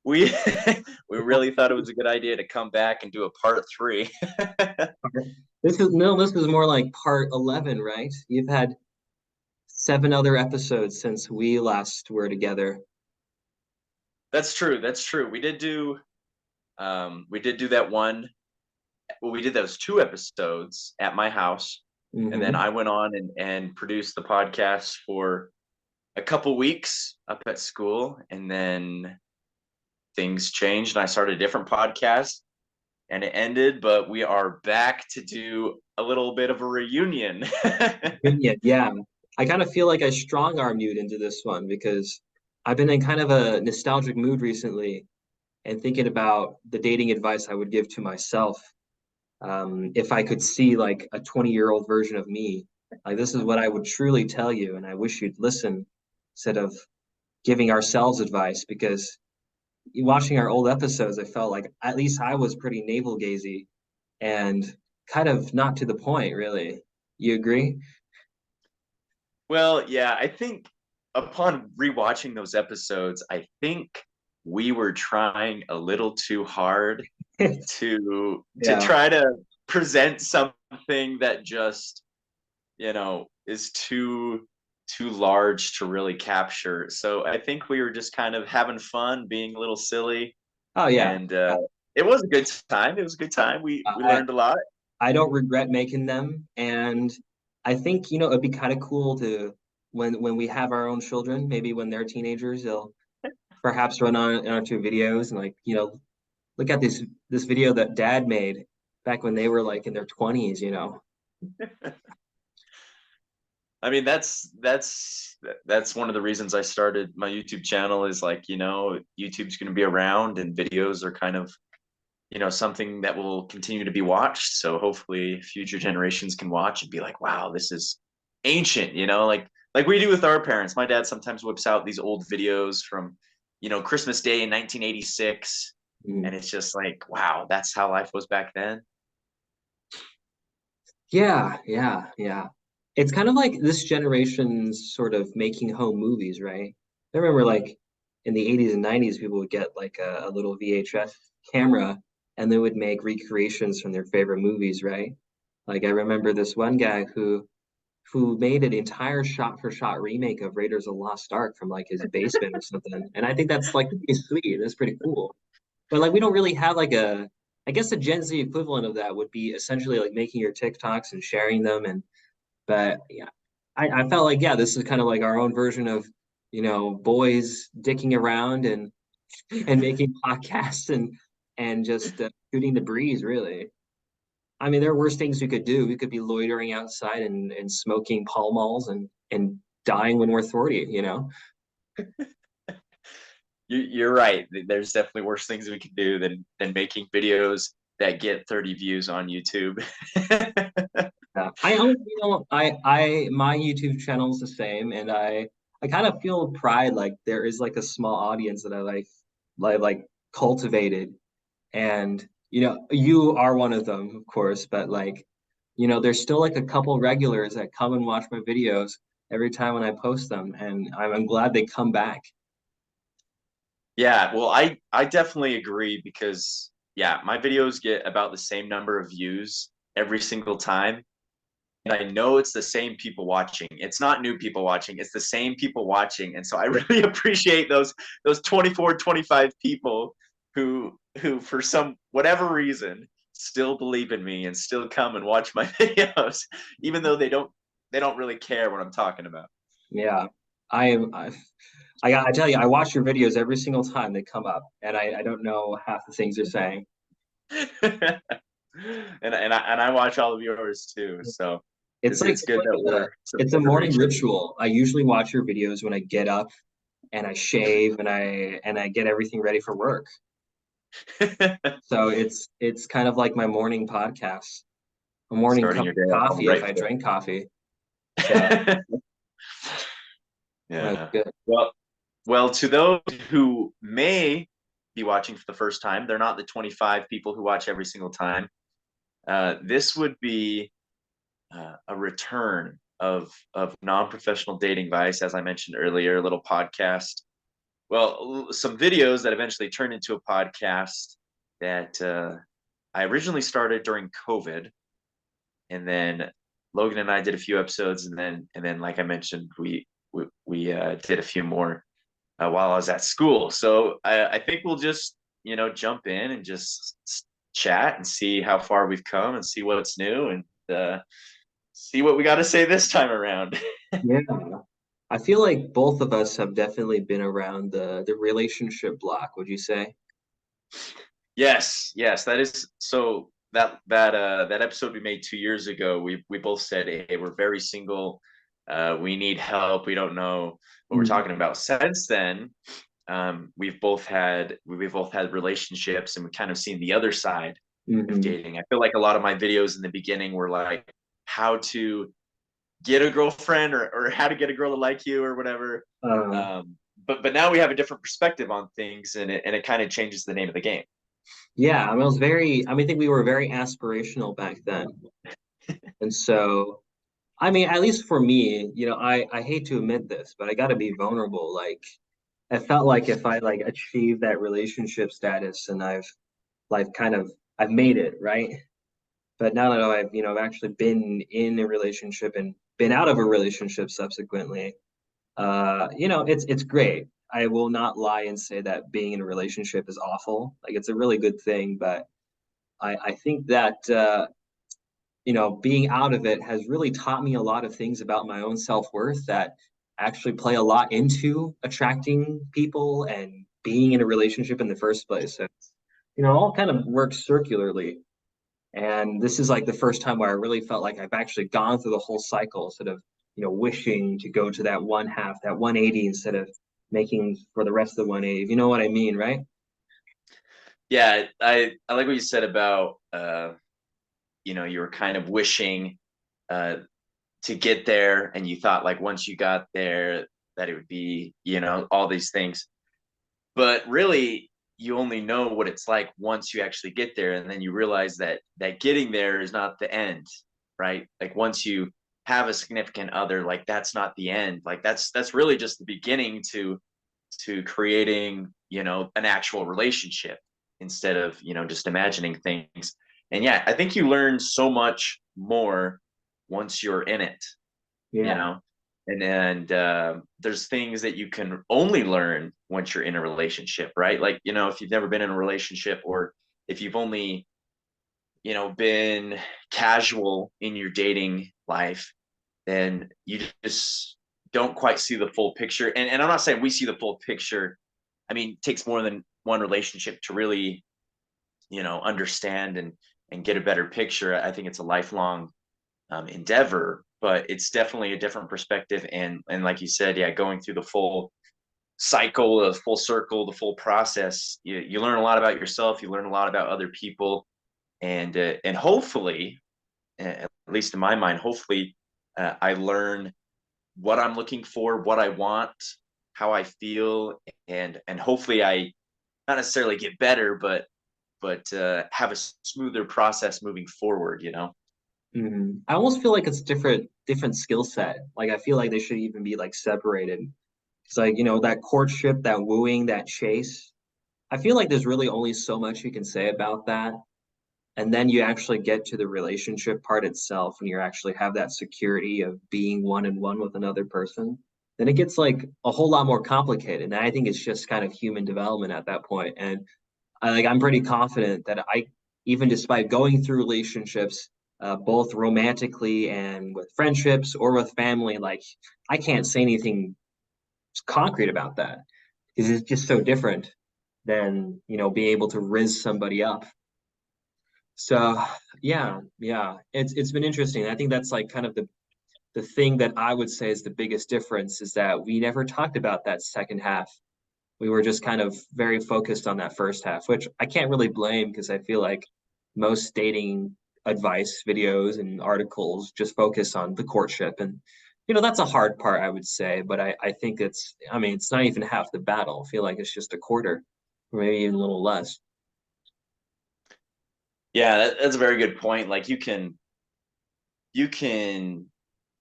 we we really thought it was a good idea to come back and do a part three. This is more like part 11, right? You've had 7 other episodes since we last were together. That's true. That's true. We did do that one. Well, we did those 2 episodes at my house, and then Hmm. I went on and produced the podcast for a couple weeks up at school, and then things changed, and I started a different podcast, and it ended. But we are back to do a little bit of a reunion. Yeah. I kind of feel like I strong armed you into this one because I've been in kind of a nostalgic mood recently and thinking about the dating advice I would give to myself. If I could see like a 20-year-old version of me, like this is what I would truly tell you, and I wish you'd listen instead of giving ourselves advice because watching our old episodes, I felt like at least I was pretty navel gazy and kind of not to the point, really. You agree? Well, yeah, I think upon rewatching those episodes, I think we were trying a little too hard to Yeah. try to present something that just, is too large to really capture. So I think we were just kind of having fun, being a little silly, Oh yeah. and it was a good time. It was a good time. We I learned a lot. I don't regret making them, and I think it'd be kind of cool to when we have our own children, maybe when they're teenagers, they'll perhaps run on onto videos and like look at this video that Dad made back when they were like in their 20s. I mean, that's one of the reasons I started my YouTube channel is like, YouTube's going to be around and videos are kind of, something that will continue to be watched. So hopefully future generations can watch and be like, wow, this is ancient, like we do with our parents. My dad sometimes whips out these old videos from, Christmas Day in 1986. Mm. And it's just like, wow, that's how life was back then. Yeah, yeah, yeah. It's kind of like this generation's sort of making home movies, right? I remember like in the 80s and 90s, people would get like a little VHS camera and they would make recreations from their favorite movies, right? Like I remember this one guy who made an entire shot-for-shot remake of Raiders of the Lost Ark from like his basement or something. And I think that's like pretty sweet. That's pretty cool. But like we don't really have like I guess the Gen Z equivalent of that would be essentially like making your TikToks and sharing them. But yeah, I felt like yeah, this is kind of like our own version of boys dicking around and making podcasts and just shooting the breeze, really. I mean, there are worse things we could do. We could be loitering outside and smoking Pall Malls and dying when we're 40. You're right. There's definitely worse things we can do than making videos that get 30 views on YouTube. I only, my YouTube channel is the same, and I kind of feel pride like there is like a small audience that I like cultivated, and you are one of them, of course, but like there's still like a couple regulars that come and watch my videos every time when I post them, and I'm glad they come back. Yeah, well, I definitely agree because yeah, my videos get about the same number of views every single time. And I know it's the same people watching. It's not new people watching, it's the same people watching. And so I Yeah. really appreciate those 24, 25 people who for some whatever reason still believe in me and still come and watch my videos, even though they don't really care what I'm talking about. Yeah. I am. I tell you, I watch your videos every single time they come up, and I don't know half the things you're saying. And I watch all of yours too. So It's it's like it's good that we're it's a supporting morning each ritual. I usually watch your videos when I get up and I shave and I get everything ready for work. other. So it's kind of like my morning podcast, a morning Starting cup your day of off on the coffee if right I foot. drink coffee. So that's Yeah. good. Well, to those who may be watching for the first time, they're not the 25 people who watch every single time. This would be a return of non-professional dating advice, as I mentioned earlier, a little podcast well, some videos that eventually turned into a podcast that I originally started during COVID, and then Logan and I did a few episodes, and then like I mentioned, we did a few more while I was at school. So I think we'll just jump in and just chat and see how far we've come and see what's new and see what we got to say this time around. Yeah. I feel like both of us have definitely been around the relationship block, would you say? Yes, yes, that is so that episode we made 2 years ago, we both said, hey, we're very single, we need help, we don't know what we're Mhm. talking about. Since then, we've both had relationships, and we've kind of seen the other side of Mhm. dating. I feel like a lot of my videos in the beginning were like how to get a girlfriend, or how to get a girl to like you or whatever. Uh, But now we have a different perspective on things, and it kind of changes the name of the game. yeah, I mean, I think we were very aspirational back then. And so, I mean, at least for me, I hate to admit this, but I got to be vulnerable. Like, I felt like if I like achieved that relationship status and I've made it, right? But now that I've actually been in a relationship and been out of a relationship subsequently, it's great. I will not lie and say that being in a relationship is awful. Like it's a really good thing, but I think that being out of it has really taught me a lot of things about my own self-worth that actually play a lot into attracting people and being in a relationship in the first place. So, all kind of works circularly. And this is like the first time where I really felt like I've actually gone through the whole cycle instead of, wishing to go to that one half, that 180 instead of making for the rest of the 180. If you know what I mean, right? Yeah, I like what you said about you were kind of wishing uh to get there, and you thought like once you got there that it would be all these things, but really you only know what it's like once you actually get there, and then you realize that getting there is not the end, right? Like once you have a significant other, like that's not the end, like that's really just the beginning to creating an actual relationship, instead of just imagining things. And yeah, I think you learn so much more once you're in it, you Yeah. know and there's things that you can only learn once you're in a relationship, right? Like if you've never been in a relationship, or if you've only been casual in your dating life, then you just don't quite see the full picture. And I'm not saying we see the full picture. I mean, it takes more than one relationship to really understand and get a better picture. I think it's a lifelong endeavor, but it's definitely a different perspective. And like you said, yeah, going through the full cycle, the full circle, the full process, you learn a lot about yourself. You learn a lot about other people, and hopefully, at least in my mind, hopefully, I learn what I'm looking for, what I want, how I feel, and hopefully I not necessarily get better, but have a smoother process moving forward. I almost feel like it's different skill set. Like I feel like they should even be like separated. It's like, that courtship, that wooing, that chase. I feel like there's really only so much you can say about that. And then you actually get to the relationship part itself and you actually have that security of being one and one with another person. Then it gets like a whole lot more complicated. And I think it's just kind of human development at that point. And I'm pretty confident that even despite going through relationships, both romantically and with friendships or with family, like I can't say anything concrete about that because it's just so different than being able to riz somebody up. So yeah, it's been interesting. I think that's like kind of the thing that I would say is the biggest difference is that we never talked about that second half. We were just kind of very focused on that first half, which I can't really blame because I feel like most dating advice videos and articles just focus on the courtship. And, that's a hard part, I would say. But I think I mean, it's not even half the battle. I feel like it's just a quarter, or maybe even a little less. Yeah, that's a very good point. Like you can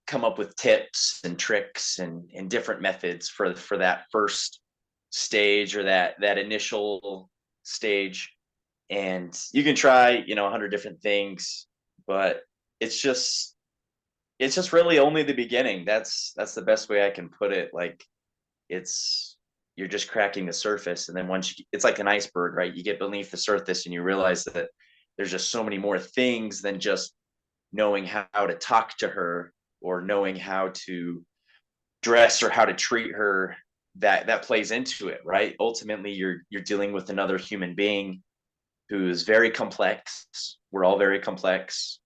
come up with tips and tricks and different methods for that first stage or that initial stage, and you can try, you know, 100 different things, but it's just it's just really only the beginning. That's the best way I can put it. Like, it's you're just cracking the surface, and then once it's like an iceberg, right? You get beneath the surface and you realize that there's just so many more things than just knowing how to talk to her or knowing how to dress or how to treat her, that plays into it, right? Ultimately, you're dealing with another human being who's very complex. We're all very complex,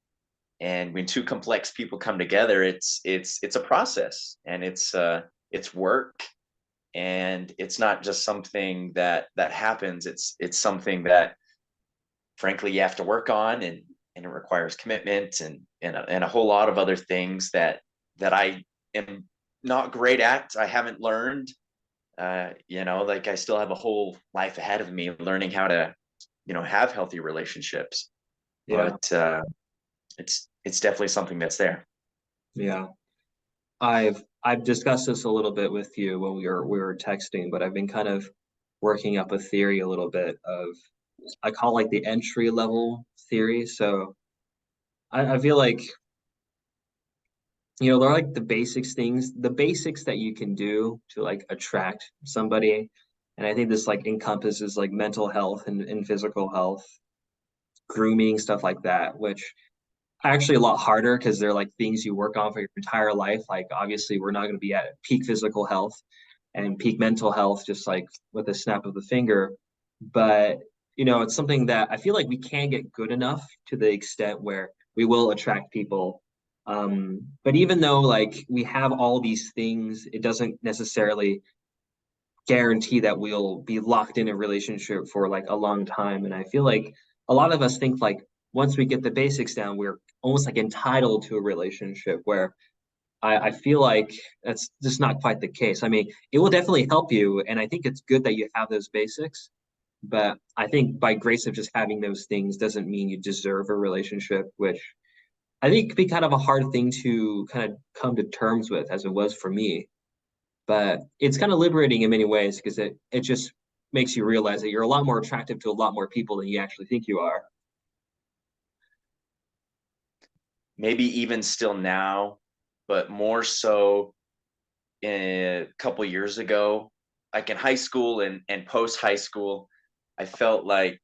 and when two complex people come together, it's a process, and it's work, and it's not just something that happens. It's something that, frankly, you have to work on, and it requires commitment, and a whole lot of other things that I am not great at. I haven't learned. You know, like, I still have a whole life ahead of me learning how to, you know, have healthy relationships. Yeah, But it's definitely something that's there. yeah. I've discussed this a little bit with you when we were texting, but I've been kind of working up a theory a little bit of, I call like the entry level theory. So I feel like, they're like the basics things, the basics that you can do to like attract somebody. And I think this like encompasses like mental health and physical health, grooming, stuff like that, which actually a lot harder because they're like things you work on for your entire life. Like obviously we're not going to be at peak physical health and peak mental health just like with a snap of the finger. But it's something that I feel like we can get good enough to the extent where we will attract people. But even though like we have all these things, it doesn't necessarily guarantee that we'll be locked in a relationship for like a long time. And I feel like a lot of us think like once we get the basics down, we're almost like entitled to a relationship where I feel like that's just not quite the case. I mean, it will definitely help you. And I think it's good that you have those basics. But I think by grace of just having those things doesn't mean you deserve a relationship, which I think could be kind of a hard thing to kind of come to terms with as it was for me. But it's kind of liberating in many ways because it just makes you realize that you're a lot more attractive to a lot more people than you actually think you are. Maybe even still now, but more so a couple years ago, like in high school and post high school. I felt like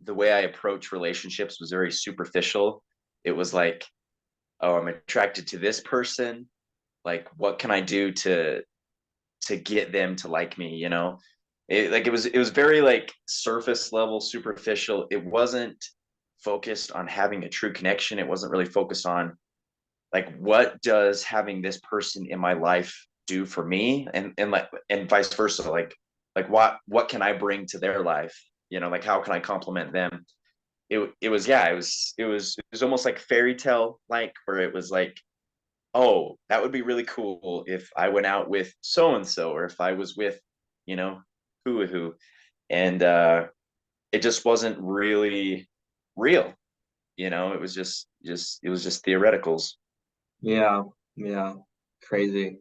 the way I approach relationships was very superficial. It was like, oh, I'm attracted to this person. Like, what can I do to get them to like me? You know, it was very like surface level, superficial. It wasn't focused on having a true connection. It wasn't really focused on, like, what does having this person in my life do for me, and like, and vice versa. Like what can I bring to their life? You know, like, how can I compliment them? It was, yeah, it was almost like fairy tale, like, where it was like, oh, that would be really cool if I went out with so and so, or if I was with, you know, who, and it just wasn't really real. You know, it was just it was just theoreticals. Yeah, yeah, crazy.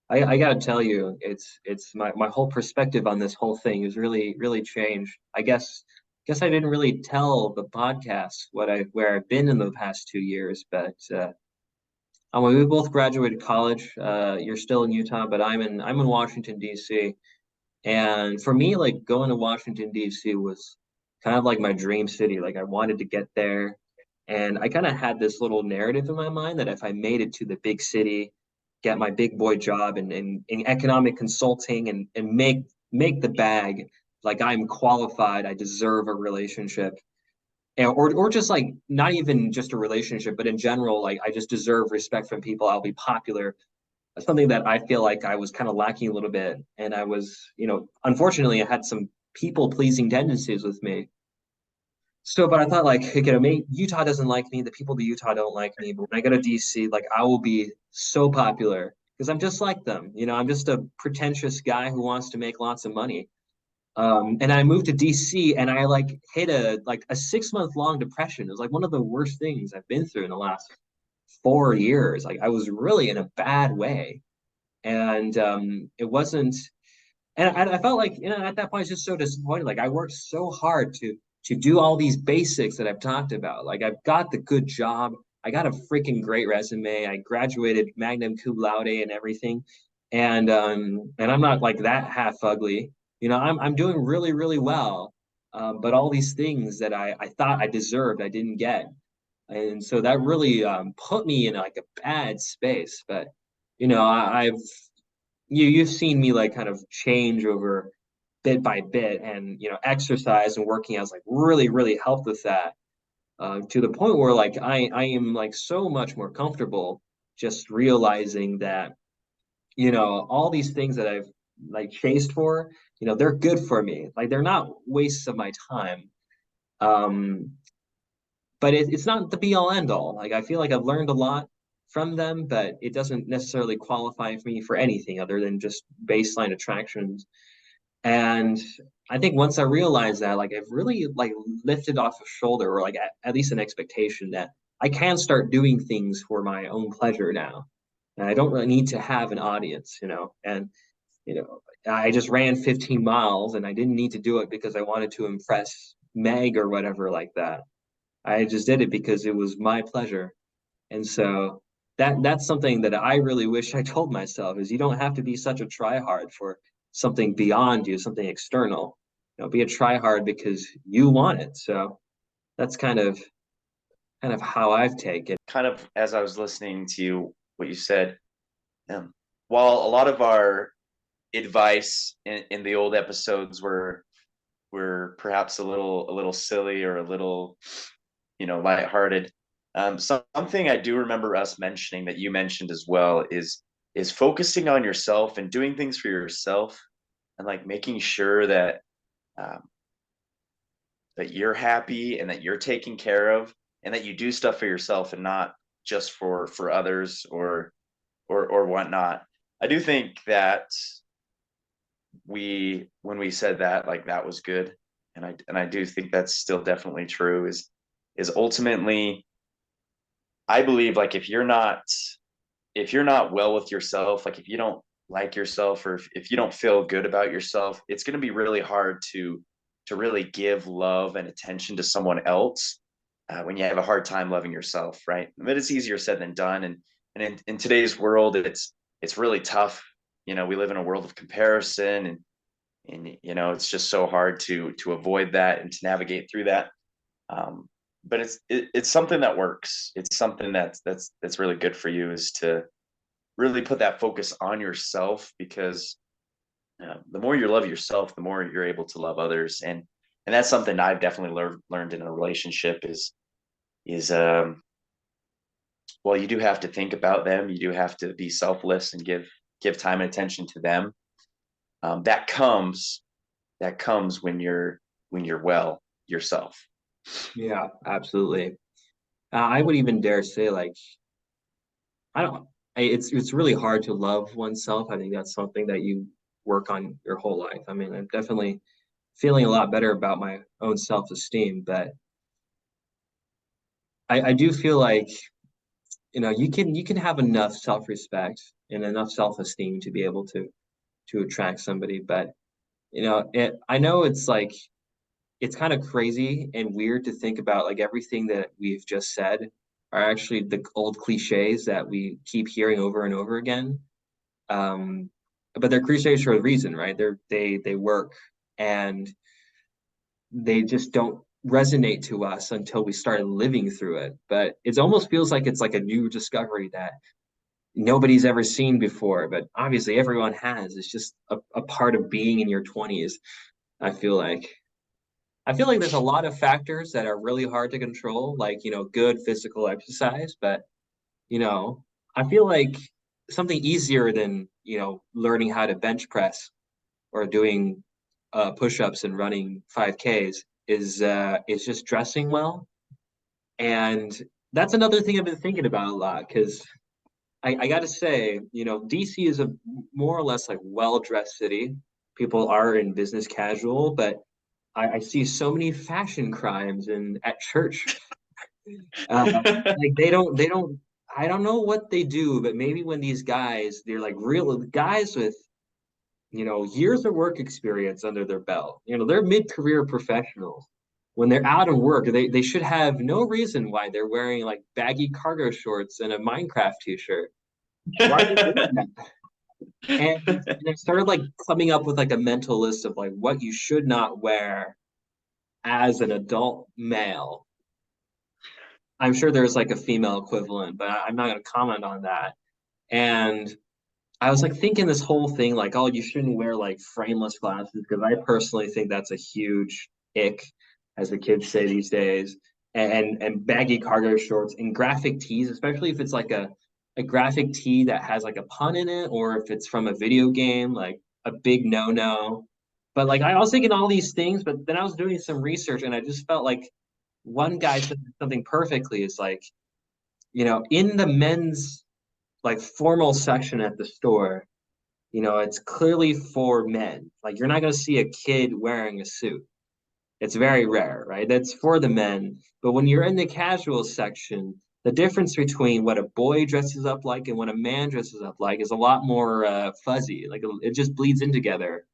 I gotta tell you, it's my whole perspective on this whole thing is really changed. I guess I didn't really tell the podcast where I've been in the past 2 years, but we both graduated college. You're still in Utah, but I'm in Washington D.C. And for me, like going to Washington D.C. was kind of like my dream city. Like I wanted to get there, and I kind of had this little narrative in my mind that if I made it to the big city, get my big boy job in economic consulting and make the bag, like I'm qualified, I deserve a relationship. Or just like not even just a relationship, but in general, like I just deserve respect from people. I'll be popular, something that I feel like I was kind of lacking a little bit. And I was, unfortunately, I had some people pleasing tendencies with me. So, but I thought like, okay, maybe Utah doesn't like me. The people of Utah don't like me. But when I go to DC, like I will be so popular because I'm just like them. I'm just a pretentious guy who wants to make lots of money. And I moved to DC and I like hit a 6 month long depression. It was like one of the worst things I've been through in the last 4 years. Like I was really in a bad way. And it wasn't And I felt like, at that point, I was just so disappointed. Like I worked so hard to do all these basics that I've talked about. Like I've got the good job. I got a freaking great resume. I graduated magna cum laude and everything. And I'm not like that half ugly. I'm doing really, really well. But all these things that I thought I deserved, I didn't get. And so that really put me in like a bad space. But I've you've seen me like kind of change over bit by bit, and exercise and working has like really really helped with that, to the point where like I am like so much more comfortable just realizing that all these things that I've like chased for, they're good for me, like they're not wastes of my time. um but it's not the be all end all. Like I feel like I've learned a lot from them, but it doesn't necessarily qualify for me for anything other than just baseline attractions. And I think once I realized that, like I've really like lifted off a shoulder, or like at least an expectation that I can start doing things for my own pleasure now. And I don't really need to have an audience, and I just ran 15 miles and I didn't need to do it because I wanted to impress Meg or whatever like that. I just did it because it was my pleasure. And so that's something that I really wish I told myself, is you don't have to be such a tryhard for something beyond you, something external. Be a tryhard because you want it. So that's kind of how I've taken. Kind of as I was listening to you, what you said, um, while a lot of our advice in the old episodes were perhaps a little silly or a little, lighthearted. Something I do remember us mentioning that you mentioned as well is focusing on yourself and doing things for yourself, and like making sure um, that you're happy and that you're taken care of, and that you do stuff for yourself and not just for others or whatnot. I do think that when we said that, like, that was good, and I do think that's still definitely true. Is ultimately, I believe, like, if you're not well with yourself, like if you don't like yourself, or if you don't feel good about yourself, it's going to be really hard to really give love and attention to someone else, when you have a hard time loving yourself, right? But it's easier said than done, and in today's world, it's really tough. We live in a world of comparison, and it's just so hard to avoid that and to navigate through that. But it's something that works. It's something that's really good for you, is to really put that focus on yourself, because the more you love yourself, the more you're able to love others, and that's something I've definitely learned in a relationship, is well, you do have to think about them, you do have to be selfless and give time and attention to them. That comes when you're well yourself. Yeah, absolutely. I would even dare say, like, I don't, it's really hard to love oneself. I think that's something that you work on your whole life. I mean, I'm definitely feeling a lot better about my own self-esteem, but I do feel like, you can have enough self-respect and enough self-esteem to be able to attract somebody. But I know it's like it's kind of crazy and weird to think about, like everything that we've just said are actually the old cliches that we keep hearing over and over again. Um, but they're cliches for a reason, right? They work, and they just don't resonate to us until we start living through it. But it almost feels like it's like a new discovery that nobody's ever seen before, but obviously everyone has. It's just a part of being in your 20s. I feel like. I feel like there's a lot of factors that are really hard to control, like, good physical exercise, but, you know, I feel like something easier than, learning how to bench press or doing push-ups and running 5Ks is just dressing well. And that's another thing I've been thinking about a lot, because I got to say, DC is a more or less like well-dressed city. People are in business casual, but I see so many fashion crimes in at church. Like they don't. I don't know what they do, but maybe when these guys, they're like real guys with years of work experience under their belt. They're mid-career professionals. When they're out of work, they should have no reason why they're wearing like baggy cargo shorts and a Minecraft t-shirt. Why are they doing that? And I started like coming up with like a mental list of like what you should not wear as an adult male. I'm sure there's like a female equivalent, but I'm not going to comment on that. And I was like thinking this whole thing like, oh, you shouldn't wear like frameless glasses because I personally think that's a huge ick, as the kids say these days. And baggy cargo shorts and graphic tees, especially if it's like a graphic tee that has like a pun in it, or if it's from a video game, like a big no-no. But like I was thinking all these things, but then I was doing some research and I just felt like one guy said something perfectly. It's like, in the men's like formal section at the store, it's clearly for men. Like you're not going to see a kid wearing a suit. It's very rare, right? That's for the men. But when you're in the casual section, the difference between what a boy dresses up like and what a man dresses up like is a lot more fuzzy. Like it just bleeds in together.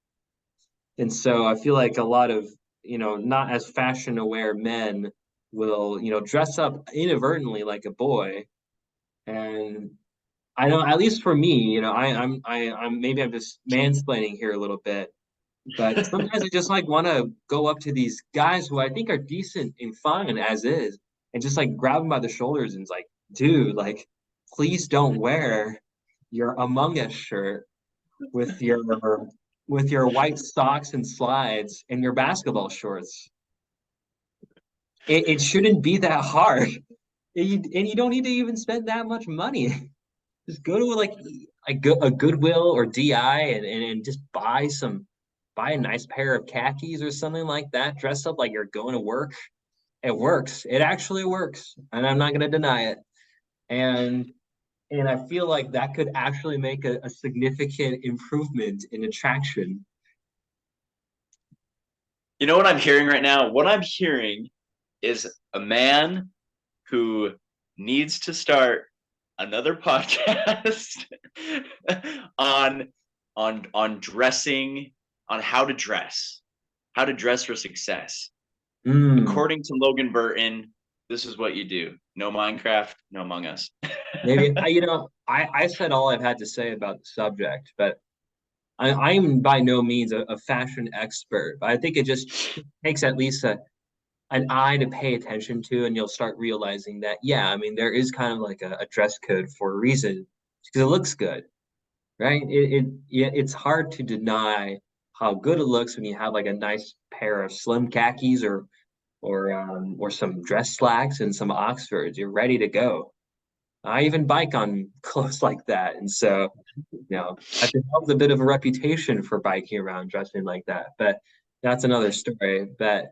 And so I feel like a lot of, not as fashion aware men will, dress up inadvertently like a boy. And I know, at least for me, I'm maybe I'm just mansplaining here a little bit, but sometimes I just like want to go up to these guys who I think are decent and fine as is, and just like grab them by the shoulders and it's like, dude, like, please don't wear your Among Us shirt with your white socks and slides and your basketball shorts. It shouldn't be that hard. And you don't need to even spend that much money. Just go to like a Goodwill or DI and just buy a nice pair of khakis or something like that. Dress up like you're going to work. It works. It actually works, and I'm not going to deny it. And and I feel like that could actually make a significant improvement in attraction. You know what I'm hearing right now? What I'm hearing is a man who needs to start another podcast on dressing, on how to dress for success. Mm, According to Logan Burton, this is what you do. No Minecraft, no Among Us. maybe I said all I've had to say about the subject, but I'm by no means a fashion expert. But I think it just takes at least an eye to pay attention to, and you'll start realizing that, yeah, I mean, there is kind of like a dress code for a reason because it looks good, right? Yeah, it's hard to deny how good it looks when you have like a nice pair of slim khakis or some dress slacks and some Oxfords. You're ready to go. I even bike on clothes like that, and so I've developed a bit of a reputation for biking around dressing like that. But that's another story. But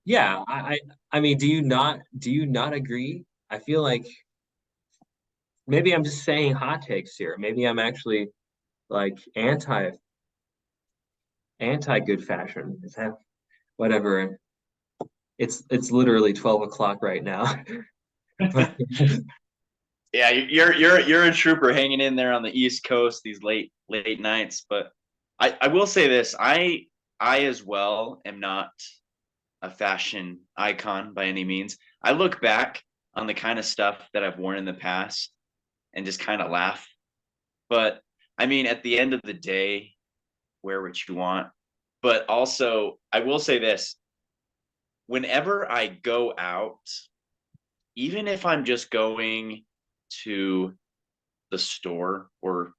yeah, I mean, do you not agree? I feel like maybe I'm just saying hot takes here. Maybe I'm actually like anti good fashion. Is that whatever? It's literally 12 o'clock right now. But Yeah, you're a trooper hanging in there on the East Coast these late nights. But I will say this: I as well am not a fashion icon by any means. I look back on the kind of stuff that I've worn in the past and just kind of laugh. But I mean, at the end of the day, wear what you want. But also, I will say this: whenever I go out, even if I'm just going to the store or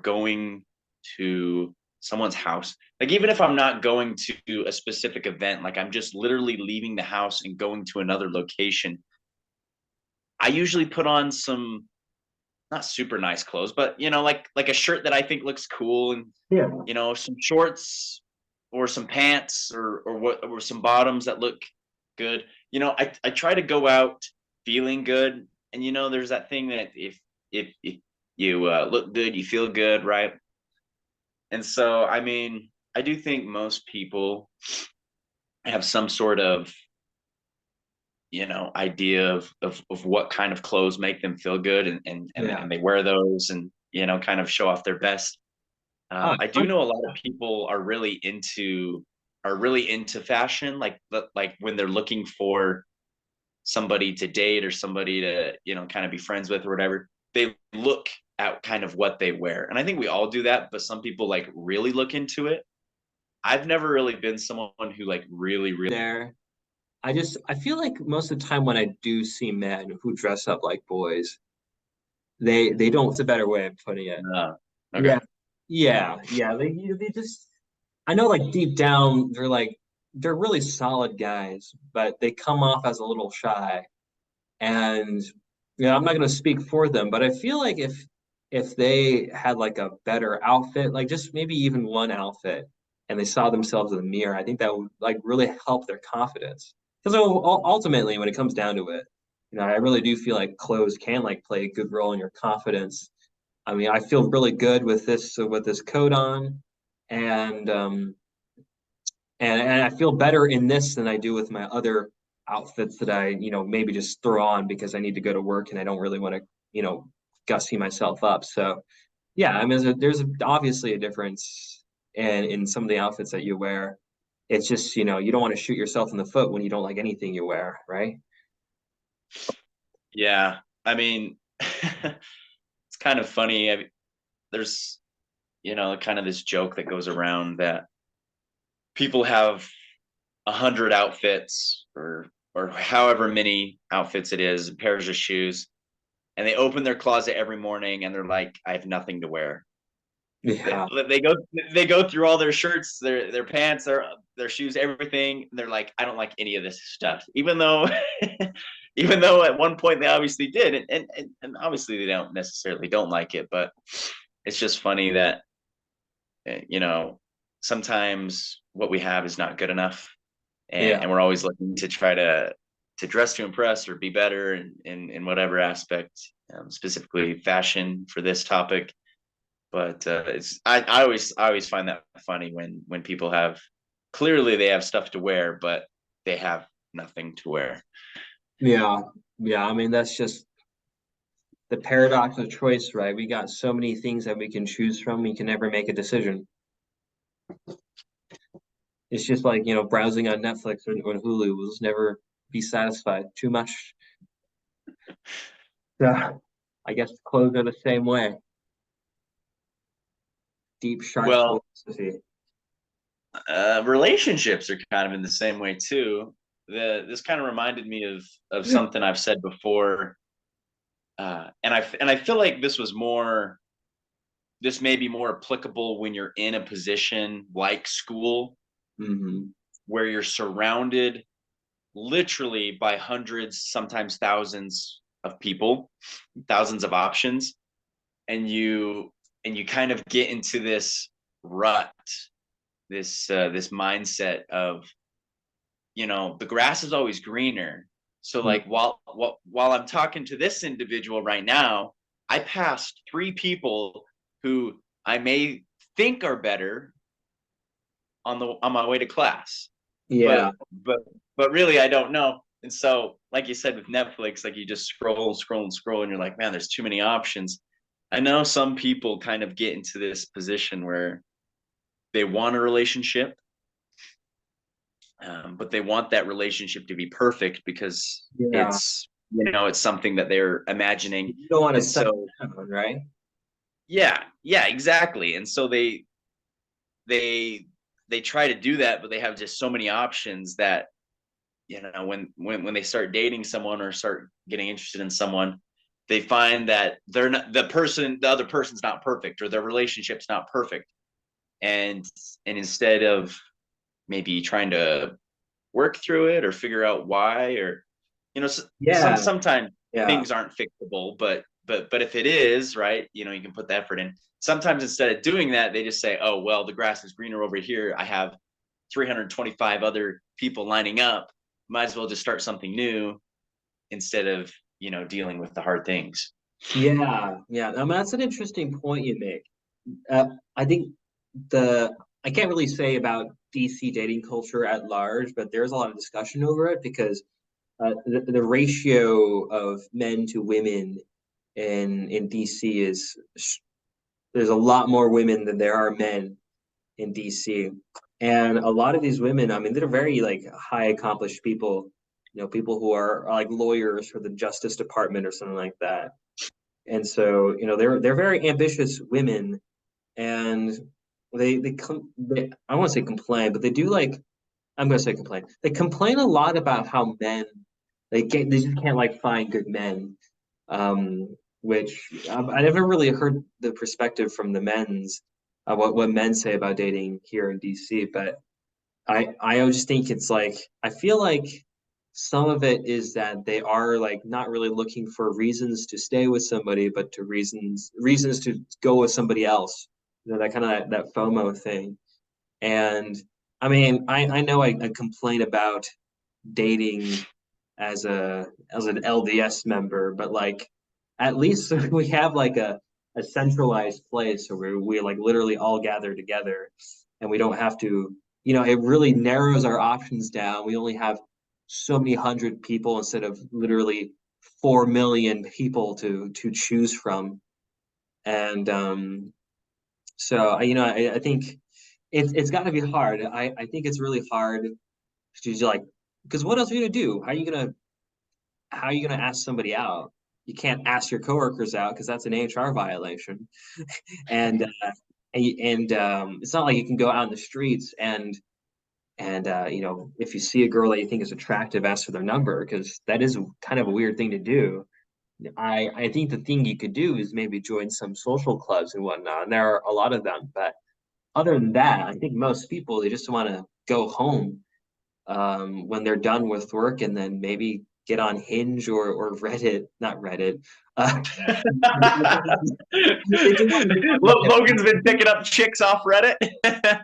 going to someone's house, like even if I'm not going to a specific event, like I'm just literally leaving the house and going to another location, I usually put on some not super nice clothes, but like a shirt that I think looks cool, and yeah, some shorts or some pants or some bottoms that look good. I try to go out feeling good, and there's that thing that if you look good, you feel good, right? And so, I mean, I do think most people have some sort of idea of what kind of clothes make them feel good, and yeah. they wear those and kind of show off their best. Oh, I do know a lot of people are really into fashion, like when they're looking for somebody to date or somebody to, kind of be friends with or whatever, they look at kind of what they wear. And I think we all do that, but some people like really look into it. I've never really been someone who like really there. I feel like most of the time when I do see men who dress up like boys, they don't. It's a better way of putting it. uh, okay. Yeah, yeah. They just. I know, like deep down, they're really solid guys, but they come off as a little shy. And I'm not going to speak for them, but I feel like if they had like a better outfit, like just maybe even one outfit, and they saw themselves in the mirror, I think that would like really help their confidence. Because ultimately, when it comes down to it, I really do feel like clothes can like play a good role in your confidence. I mean, I feel really good with this coat on, and and I feel better in this than I do with my other outfits that I, maybe just throw on because I need to go to work and I don't really want to, gussy myself up. So yeah, I mean, obviously a difference in some of the outfits that you wear. It's just, you don't want to shoot yourself in the foot when you don't like anything you wear, right? Yeah. I mean, it's kind of funny. There's, kind of this joke that goes around that people have 100 outfits or however many outfits it is, pairs of shoes, and they open their closet every morning and they're like, I have nothing to wear. They, Yeah. they go they go through all their shirts, their pants, their shoes, everything. And they're like, I don't like any of this stuff, even though even though at one point they obviously did, and obviously they don't like it, but it's just funny that you know sometimes what we have is not good enough, Yeah. and we're always looking to try to dress to impress or be better in whatever aspect, specifically fashion for this topic. But I always find that funny when people have clearly they have stuff to wear, but they have nothing to wear. Yeah. Yeah. I mean, that's just the paradox of choice, right? We got so many things that we can choose from, we can never make a decision. It's just like, browsing on Netflix or Hulu will just never be satisfied. Too much. Yeah. I guess clothes are the same way. Deep, sharp Well, philosophy. relationships are kind of in the same way too. This kind of reminded me of something I've said before, and I feel like this may be more applicable when you're in a position like school Hmm. where you're surrounded literally by hundreds, sometimes thousands of people, thousands of options, and you kind of get into this rut, this mindset of the grass is always greener. So like while I'm talking to this individual right now, I passed three people who I may think are better on my way to class, Yeah. but but but really I don't know. And so, like you said with Netflix, like you just scroll, and you're like, man, there's too many options. I know some people kind of get into this position where they want a relationship, but they want that relationship to be perfect because Yeah. it's something that they're imagining. You don't want to And settle so, down, right? yeah, exactly. And so they they try to do that, but they have just so many options that when they start dating someone or start getting interested in someone, they find that the other person's not perfect or their relationship's not perfect, and instead of maybe trying to work through it or figure out why, or Yeah. sometimes Yeah. things aren't fixable, but if it is right, you can put the effort in. Sometimes instead of doing that, they just say, oh well, the grass is greener over here, I have 325 other people lining up, might as well just start something new instead of dealing with the hard things. Yeah. Yeah. I mean, that's an interesting point you make. I think the I can't really say about DC dating culture at large, but there's a lot of discussion over it because the ratio of men to women in DC is there's a lot more women than there are men in DC. And a lot of these women, I mean, they're very like high accomplished people, people who are like lawyers for the Justice Department or something like that. And so, they're very ambitious women, and they I won't say complain, but they do like I'm gonna say complain. They complain a lot about how men they just can't like find good men, which I never really heard the perspective from the men's what men say about dating here in DC. But I always think it's like I feel like some of it is that they are like not really looking for reasons to stay with somebody, but to reasons to go with somebody else. That kind of that FOMO thing. And I mean, I know I complain about dating as an LDS member, but like at least we have like a centralized place where we like literally all gather together and we don't have to, it really narrows our options down. We only have so many hundred people instead of literally 4 million people to choose from. And so I think it's got to be hard. I think it's really hard to like because what else are you gonna do? How are you gonna ask somebody out? You can't ask your coworkers out because that's an HR violation. And it's not like you can go out in the streets and if you see a girl that you think is attractive, ask for their number because that is kind of a weird thing to do. I think the thing you could do is maybe join some social clubs and whatnot, and there are a lot of them. But other than that, I think most people they just want to go home when they're done with work and then maybe get on Hinge or Reddit, not Reddit. Uh, they do want to get on like Logan's been picking up chicks off Reddit. a,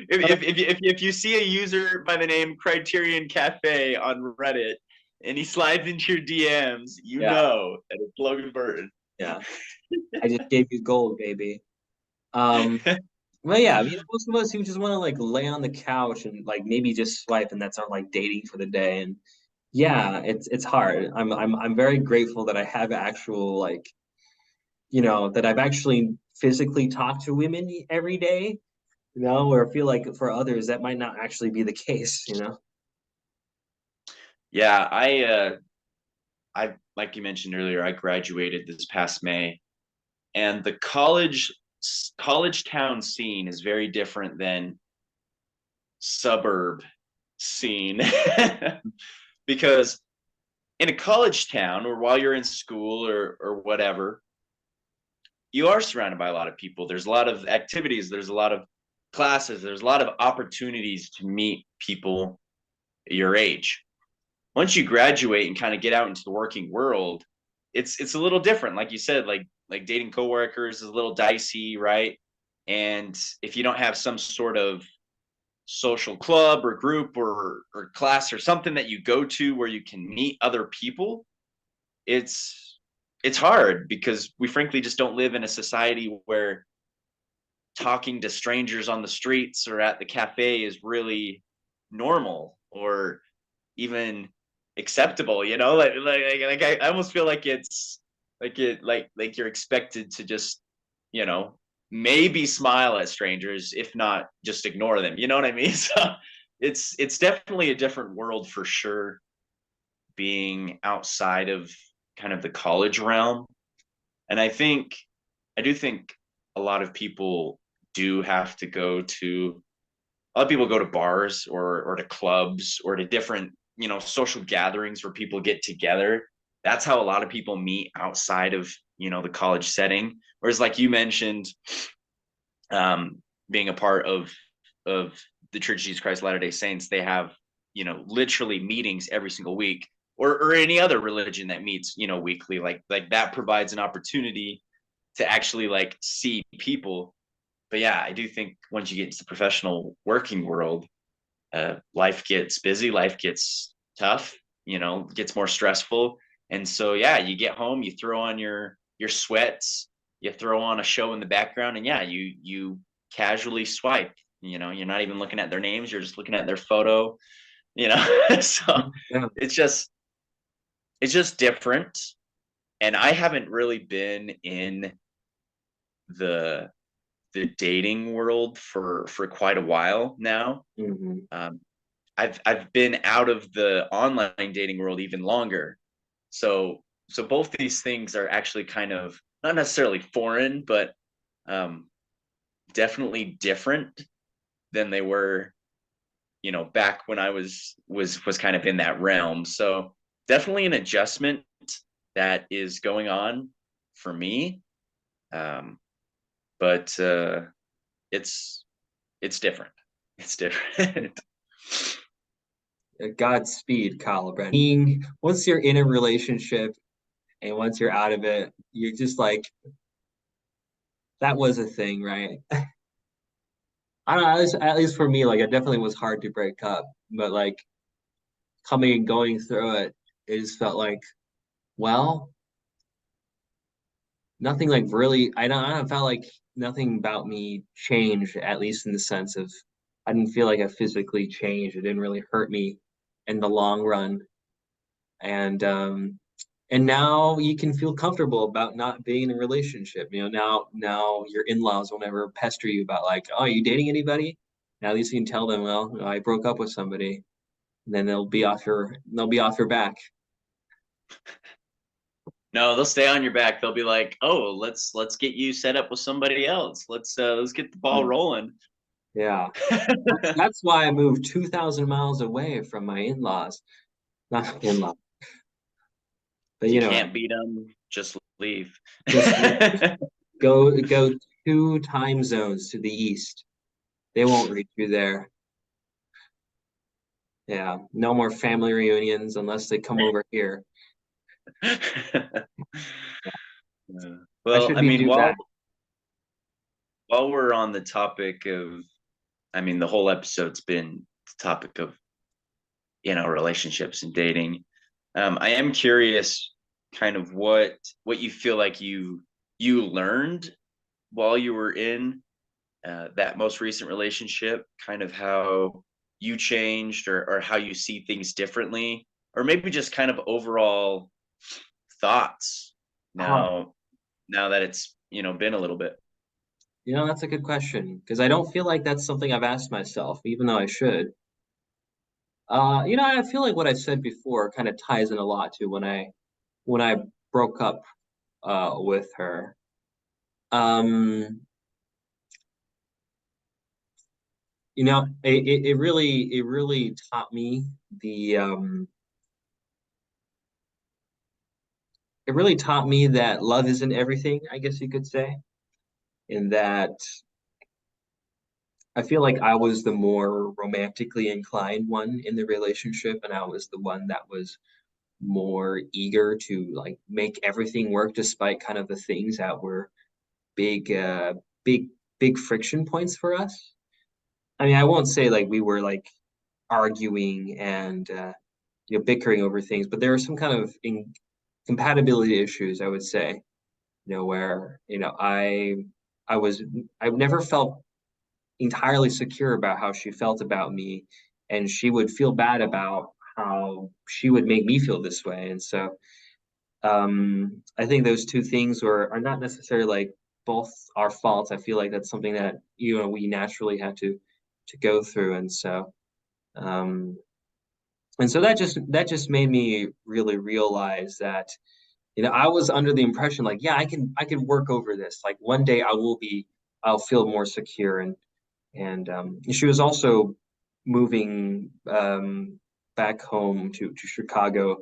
If you see a user by the name Criterion Cafe on Reddit and he slides into your DMs, you yeah, know that it's Logan Burton. yeah. I just gave you gold, baby. Um, well, yeah, I mean, most of us who just want to like lay on the couch and like maybe just swipe, and that's not like dating for the day. And yeah, it's hard. I'm very grateful that I have actual like that I've actually physically talked to women every day, or I feel like for others that might not actually be the case. Yeah, I like you mentioned earlier, I graduated this past May, and the college town scene is very different than suburb scene because in a college town or while you're in school or whatever, you are surrounded by a lot of people. There's a lot of activities, there's a lot of classes, there's a lot of opportunities to meet people your age. Once you graduate and kind of get out into the working world, it's a little different. Like you said, like dating coworkers is a little dicey, right? And if you don't have some sort of social club or group or class or something that you go to where you can meet other people, it's hard because we frankly just don't live in a society where talking to strangers on the streets or at the cafe is really normal or even acceptable, I almost feel like it's like you're expected to just, you know, maybe smile at strangers, if not just ignore them. You know what I mean? So it's definitely a different world for sure, being outside of kind of the college realm. And I do think a lot of people do have to go to a lot of people go to bars or to clubs or to different, social gatherings where people get together. That's how a lot of people meet outside of, the college setting. Whereas like you mentioned, being a part of the Church of Jesus Christ Latter-day Saints, they have, literally meetings every single week, or any other religion that meets, weekly. Like that provides an opportunity to actually like see people. But yeah, I do think once you get into the professional working world, life gets busy, life gets tough, gets more stressful. And so yeah, you get home, you throw on your sweats, you throw on a show in the background, and yeah, you casually swipe. You're not even looking at their names, you're just looking at their photo. So Yeah. it's just it's just different. And I haven't really been in the dating world for quite a while now. Hmm. Um, I've been out of the online dating world even longer. So both these things are actually kind of not necessarily foreign, but um, definitely different than they were, back when I was kind of in that realm. So definitely an adjustment that is going on for me. Um, but it's it's different. It's different. Godspeed, Kyle Brennan. Once you're in a relationship and once you're out of it, you're just like, that was a thing, right? I don't know, at least for me, like it definitely was hard to break up, but like coming and going through it, it just felt like, well, nothing like really, I don't felt like nothing about me changed, at least in the sense of I didn't feel like I physically changed. It didn't really hurt me in the long run. And now you can feel comfortable about not being in a relationship. Now your in-laws will never pester you about like, oh, are you dating anybody? Now at least you can tell them, well, I broke up with somebody. And then they'll be off your back. No, they'll stay on your back. They'll be like, "Oh, let's get you set up with somebody else. Let's get the ball Mm. rolling." Yeah. That's why I moved 2,000 miles away from my in-laws. Not in-laws, but If you you know, can't beat them, just leave. just go 2 time zones to the east. They won't reach you there. Yeah, no more family reunions unless they come over here. Yeah. I Well, should I be mean, due while back. while we're on the topic of, I mean, the whole episode's been the topic of, relationships and dating. I am curious, kind of what you feel like you learned while you were in that most recent relationship, kind of how you changed, or how you see things differently, or maybe just kind of overall thoughts Oh, now that it's been a little bit. that's a good question because I don't feel like that's something I've asked myself, even though I should. I feel like what I said before kind of ties in a lot to when I broke up with her. Um, it really taught me the it really taught me that love isn't everything, I guess you could say, in that I feel like I was the more romantically inclined one in the relationship, and I was the one that was more eager to like make everything work despite kind of the things that were big big big friction points for us. I mean, I won't say like we were like arguing and bickering over things, but there were some kind of incompatibility issues, I would say, where I was I've never felt entirely secure about how she felt about me, and she would feel bad about how she would make me feel this way. And so I think those two things are not necessarily like both our faults. I feel like that's something that we naturally had to go through. Um and so that just made me really realize that I was under the impression like, yeah, I can work over this. Like one day I'll feel more secure. And she was also moving back home to Chicago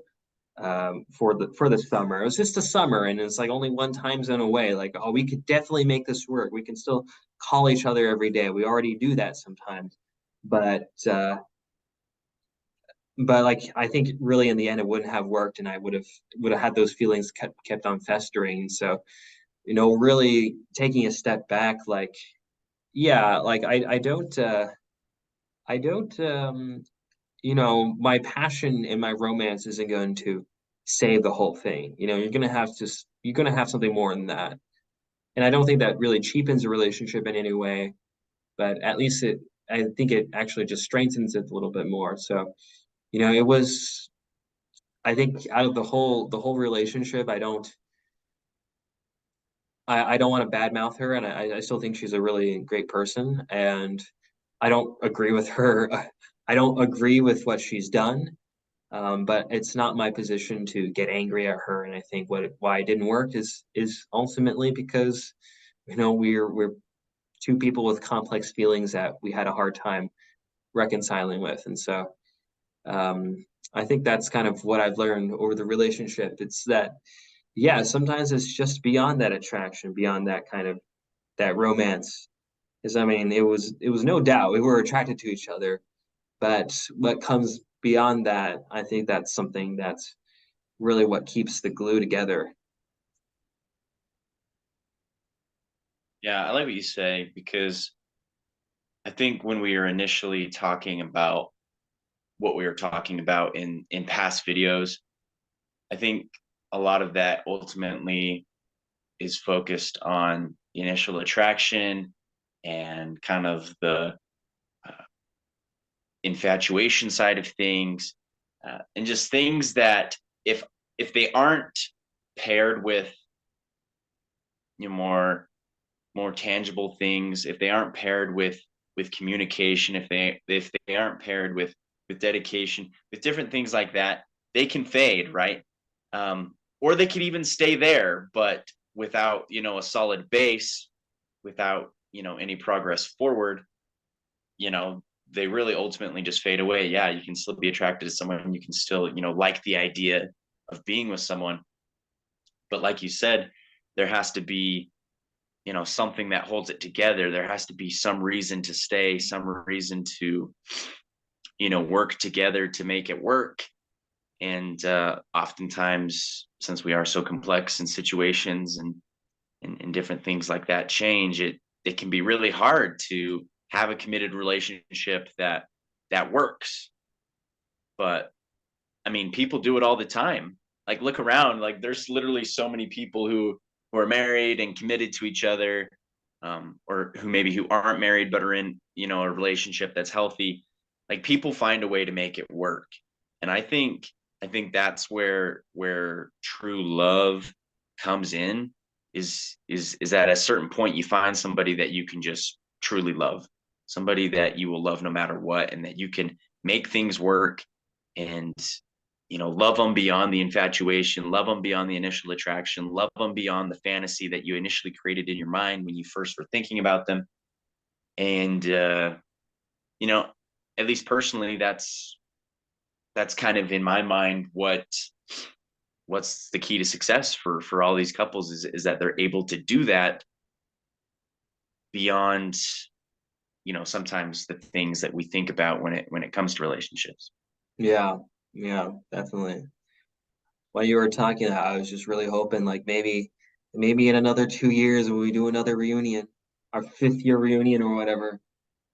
for the summer. It was just the summer, and it's like only one time zone away. Like, oh, we could definitely make this work. We can still call each other every day. We already do that sometimes, but like I think really in the end it wouldn't have worked, and I would have had those feelings kept on festering. So really taking a step back, like yeah, like I don't my passion and my romance isn't going to save the whole thing. You're gonna have something more than that. And I don't think that really cheapens a relationship in any way, but at least I think it actually just strengthens it a little bit more. So, it was, I think out of the whole relationship, I don't want to badmouth her, and I still think she's a really great person. And I don't agree with her. I don't agree with what she's done. But it's not my position to get angry at her. And I think why it didn't work is ultimately because, we're two people with complex feelings that we had a hard time reconciling with. And so I think that's kind of what I've learned over the relationship. It's that, yeah, sometimes it's just beyond that attraction, beyond that kind of that romance. Because I mean, it was no doubt we were attracted to each other, but what comes beyond that, I think that's something that's really what keeps the glue together. Yeah, I like what you say because I think when we were initially talking about what we were talking about in past videos, I think a lot of that ultimately is focused on the initial attraction and kind of the uh, infatuation side of things, and just things that if they aren't paired with more tangible things, if they aren't paired with communication, if they aren't paired with dedication, with different things like that, they can fade, right? Or they could even stay there, but without a solid base, without any progress forward, you know they really ultimately just fade away. Yeah, you can still be attracted to someone, you can still like the idea of being with someone, but like you said, there has to be something that holds it together. There has to be some reason to stay, some reason to work together to make it work. And oftentimes, since we are so complex in situations and different things like that change, it can be really hard to have a committed relationship that works. But I mean, people do it all the time. Like, look around. Like, there's literally so many people who are married and committed to each other, or who aren't married but are in a relationship that's healthy. Like, people find a way to make it work, and I think that's where true love comes in. Is at a certain point you find somebody that you can just truly love, somebody that you will love no matter what, and that you can make things work, and love them beyond the infatuation, love them beyond the initial attraction, love them beyond the fantasy that you initially created in your mind when you first were thinking about them. And you know at least personally, that's kind of in my mind what's the key to success for all these couples is that they're able to do that beyond sometimes the things that we think about when it comes to relationships. Yeah, yeah, definitely. While you were talking, I was just really hoping like maybe in another 2 years when we do another reunion, our fifth year reunion or whatever,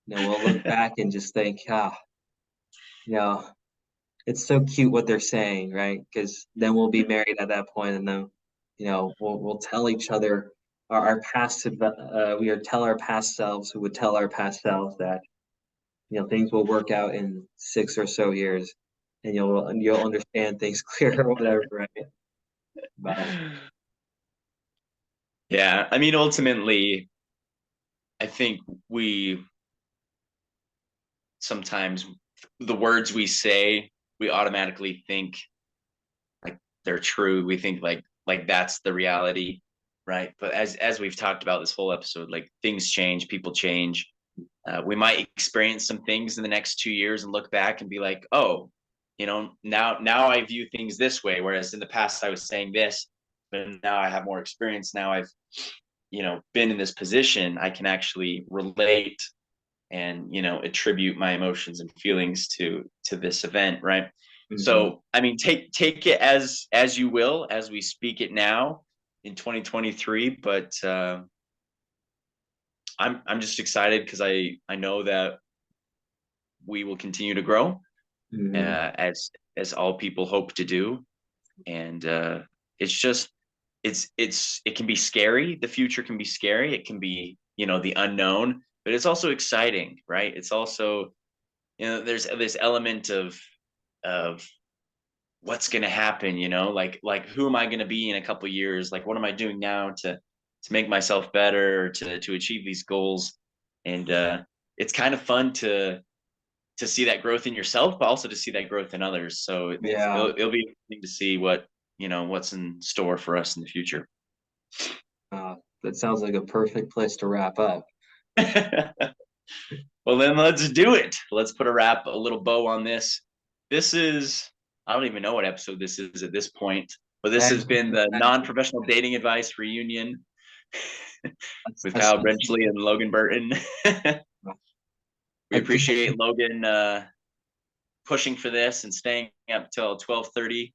we'll look back and just think, you know, it's so cute what they're saying, right? Because then we'll be married at that point, and then, we'll tell each other our past, we would tell our past selves who would tell our past selves that, things will work out in 6 or so years, and you'll understand things clearer or whatever, right? But Yeah, I mean, ultimately, I think we sometimes, the words we say, we automatically think like they're true. We think like that's the reality, right? But as we've talked about this whole episode, like, things change, people change. We might experience some things in the next 2 years and look back and be like, oh, now I view things this way, whereas in the past I was saying this, but now I have more experience. Now I've been in this position. I can actually relate and attribute my emotions and feelings to this event, right? mhm. So I mean, take it as you will, as we speak it now in 2023. But I'm just excited because I know that we will continue to grow, Mhm. as all people hope to do. And it's just it can be scary. The future can be scary. It can be the unknown, but it's also exciting, right? It's also, there's this element of what's going to happen, like who am I going to be in a couple years, like what am I doing now make myself better, to achieve these goals. And it's kind of fun to see that growth in yourself, but also to see that growth in others. So Yeah. it'll be interesting to see what, what's in store for us in the future. That sounds like a perfect place to wrap up. Well, then let's do it. Let's put a little bow on this. This is, I don't even know what episode this is at this point, but this has been the non-professional dating advice reunion with Kyle Brenchley and Logan Burton. We appreciate Logan pushing for this and staying up till 12:30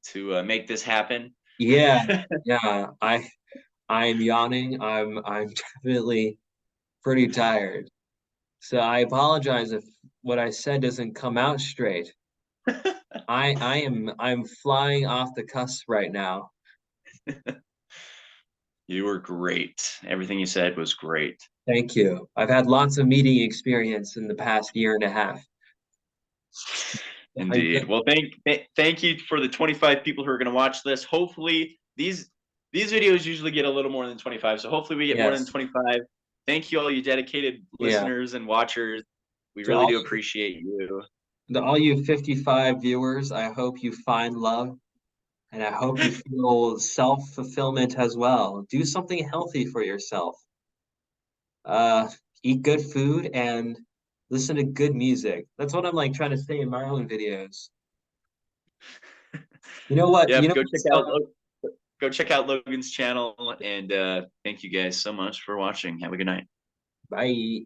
to make this happen. Yeah, yeah. I'm yawning. I'm definitely pretty tired. So I apologize if what I said doesn't come out straight. I'm flying off the cusp right now. You were great. Everything you said was great. Thank you. I've had lots of meeting experience in the past year and a half. I'm Indeed. good. Well, thank you for the 25 people who are going to watch this. Hopefully, these videos usually get a little more than 25, so hopefully we get more than Yes. 25. Thank you all you dedicated Yeah. listeners and watchers. We To really all do appreciate you. to all you 55 viewers, I hope you find love and I hope you feel self-fulfillment as well. Do something healthy for yourself. Uh, Eat good food and listen to good music. That's what I'm like trying to say in my own videos. You know what? You Yep, know go check out Logan's channel, and thank you guys so much for watching. Have a good night. Bye.